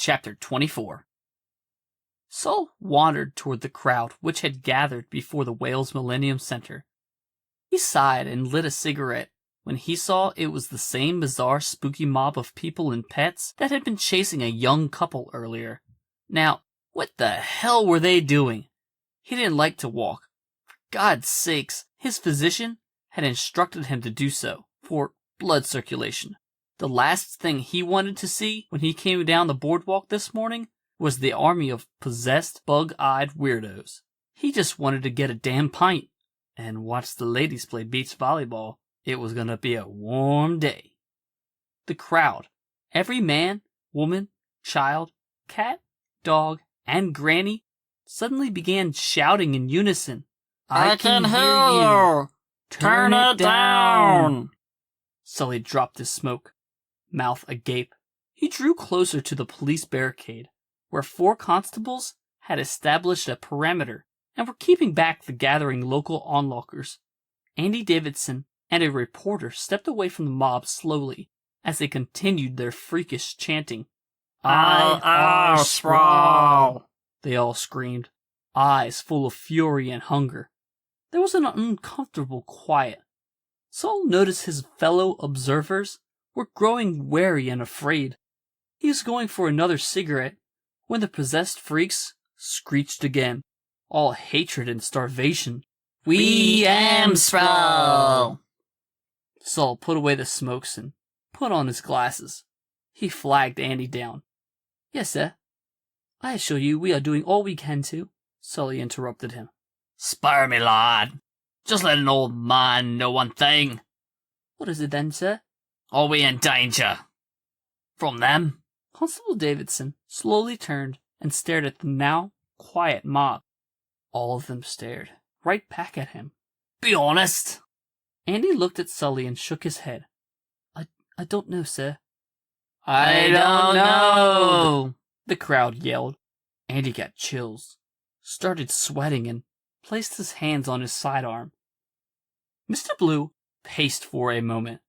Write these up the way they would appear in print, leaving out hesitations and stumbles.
Chapter 24. Saul wandered toward the crowd which had gathered before the Wales Millennium Center. He sighed and lit a cigarette when he saw it was the same bizarre spooky mob of people and pets that had been chasing a young couple earlier. Now, what the hell were they doing? He didn't like to walk. For God's sakes, his physician had instructed him to do so, for blood circulation. The last thing he wanted to see when he came down the boardwalk this morning was the army of possessed, bug-eyed weirdos. He just wanted to get a damn pint and watch the ladies play beach volleyball. It was going to be a warm day. The crowd, every man, woman, child, cat, dog, and granny, suddenly began shouting in unison, "I can hear you! Turn it down!" Sully dropped his smoke, mouth agape. He drew closer to the police barricade, where 4 constables had established a perimeter and were keeping back the gathering local onlookers. Andy Davidson and a reporter stepped away from the mob slowly as they continued their freakish chanting. "I sprawl!" they all screamed, eyes full of fury and hunger. There was an uncomfortable quiet. Saul noticed his fellow observers were growing wary and afraid. He was going for another cigarette when the possessed freaks screeched again, all hatred and starvation. "We am sprawl!" Saul put away the smokes and put on his glasses. He flagged Andy down. "Yes, sir. I assure you we are doing all we can to," Sully interrupted him. "Spare me, lad. Just let an old man know one thing." "What is it then, sir?" "Are we in danger? From them?" Constable Davidson slowly turned and stared at the now quiet mob. All of them stared right back at him. "Be honest." Andy looked at Sully and shook his head. I don't know, sir." "I don't know," the crowd yelled. Andy got chills, started sweating, and placed his hands on his sidearm. Mr. Blue paced for a moment,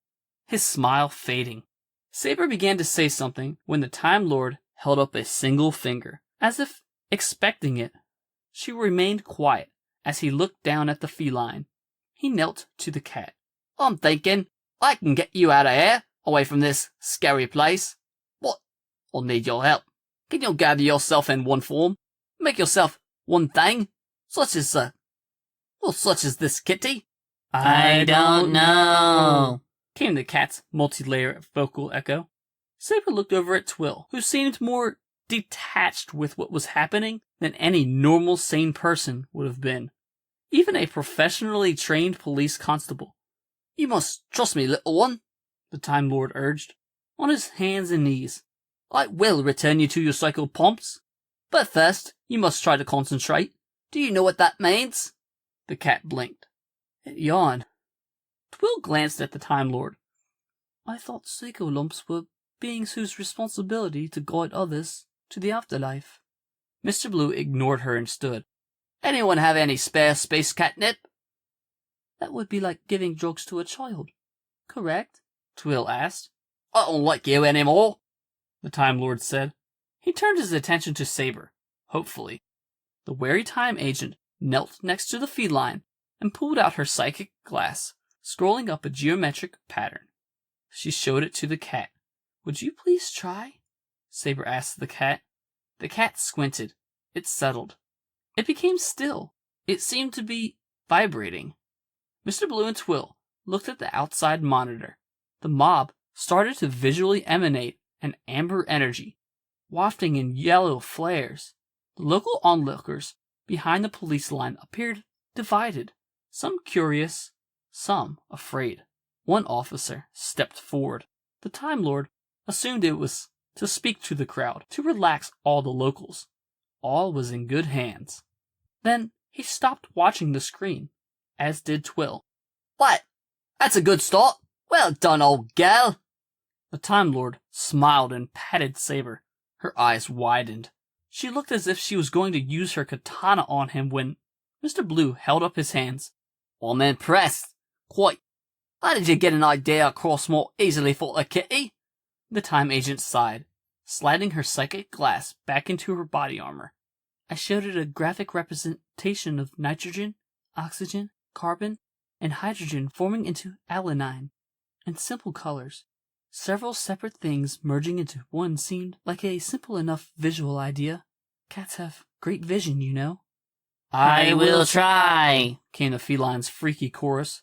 his smile fading. Saber began to say something when the Time Lord held up a single finger, as if expecting it. She remained quiet as he looked down at the feline. He knelt to the cat. "I'm thinking I can get you out of here, away from this scary place. But I'll need your help. Can you gather yourself in one form? Make yourself one thing? Such as this kitty?" "I don't know," came the cat's multi-layer vocal echo. Saber looked over at Twill, who seemed more detached with what was happening than any normal sane person would have been. Even a professionally trained police constable. "You must trust me, little one," the Time Lord urged, on his hands and knees. "I will return you to your psychopomps. But first, you must try to concentrate. Do you know what that means?" The cat blinked. It yawned. Twill glanced at the Time Lord. "I thought psycholumps were beings whose responsibility to guide others to the afterlife." Mr. Blue ignored her and stood. "Anyone have any spare space catnip?" "That would be like giving drugs to a child, correct?" Twill asked. "I don't like you anymore," the Time Lord said. He turned his attention to Saber, hopefully. The wary time agent knelt next to the feline and pulled out her psychic glass, scrolling up a geometric pattern. She showed it to the cat. "Would you please try?" Saber asked the cat. The cat squinted. It settled. It became still. It seemed to be vibrating. Mr. Blue and Twill looked at the outside monitor. The mob started to visually emanate an amber energy, wafting in yellow flares. The local onlookers behind the police line appeared divided, some curious, some afraid. One officer stepped forward. The Time Lord assumed it was to speak to the crowd, to relax all the locals. All was in good hands. Then he stopped watching the screen, as did Twill. "What? That's a good start. Well done, old gal." The Time Lord smiled and patted Saber. Her eyes widened. She looked as if she was going to use her katana on him when Mr. Blue held up his hands. "I'm impressed. Quite. How did you get an idea across more easily for the kitty?" The time agent sighed. sliding her psychic glass back into her body armor. I showed it a graphic representation of nitrogen, oxygen, carbon, and hydrogen forming into alanine, and simple colors. Several separate things merging into one seemed like a simple enough visual idea. Cats have great vision, you know. I will try, came the feline's freaky chorus,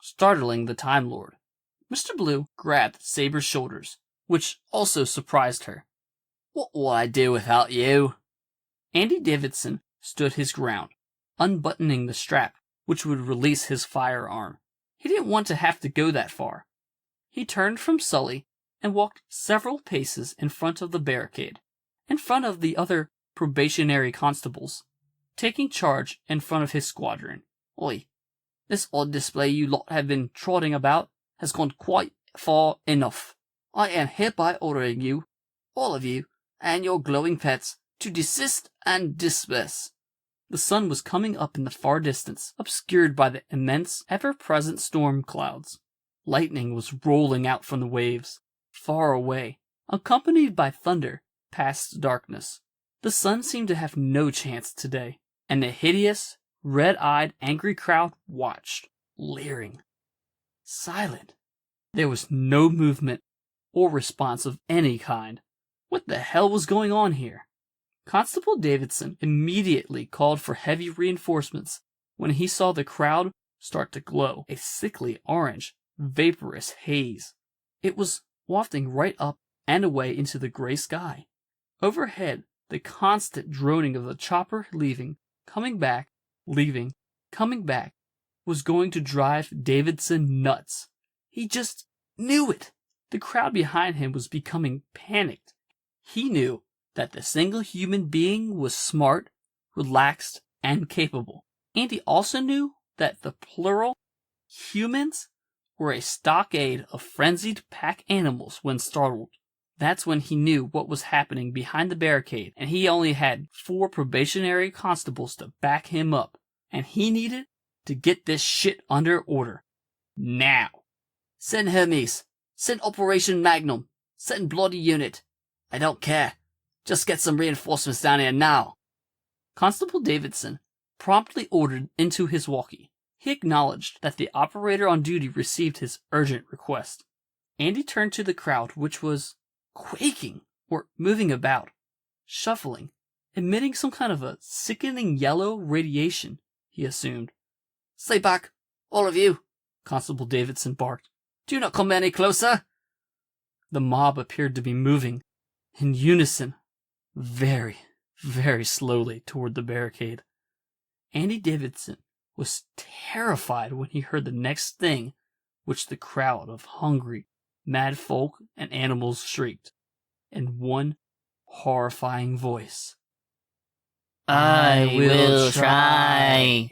startling the Time Lord. Mr. Blue grabbed Saber's shoulders, which also surprised her. What will I do without you? Andy Davidson stood his ground, unbuttoning the strap, which would release his firearm. He didn't want to have to go that far. He turned from Sully and walked several paces in front of the barricade, in front of the other probationary constables, taking charge in front of his squadron. Oi, this odd display you lot have been trotting about has gone quite far enough. I am hereby ordering you, all of you, and your glowing pets, to desist and disperse. The sun was coming up in the far distance, obscured by the immense, ever-present storm clouds. Lightning was rolling out from the waves, far away, accompanied by thunder, past darkness. The sun seemed to have no chance today, and the hideous, red-eyed, angry crowd watched, leering. Silent. There was no movement or response of any kind. What the hell was going on here? Constable Davidson immediately called for heavy reinforcements when he saw the crowd start to glow, a sickly orange, vaporous haze. It was wafting right up and away into the gray sky. Overhead, the constant droning of the chopper leaving, coming back, leaving, coming back, was going to drive Davidson nuts. He just knew it. The crowd behind him was becoming panicked. He knew that the single human being was smart, relaxed, and capable. And he also knew that the plural humans were a stockade of frenzied pack animals when startled. That's when he knew what was happening behind the barricade, and he only had 4 probationary constables to back him up, and he needed to get this shit under order. Now. Send Hermes. Send Operation Magnum. Send Bloody Unit. I don't care. Just get some reinforcements down here now. Constable Davidson promptly ordered into his walkie. He acknowledged that the operator on duty received his urgent request. Andy turned to the crowd, which was quaking or moving about, shuffling, emitting some kind of a sickening yellow radiation, he assumed. Stay back, all of you, Constable Davidson barked. Do not come any closer. The mob appeared to be moving, in unison, very, very slowly toward the barricade. Andy Davidson was terrified when he heard the next thing which the crowd of hungry, mad folk and animals shrieked, in one horrifying voice. I will try.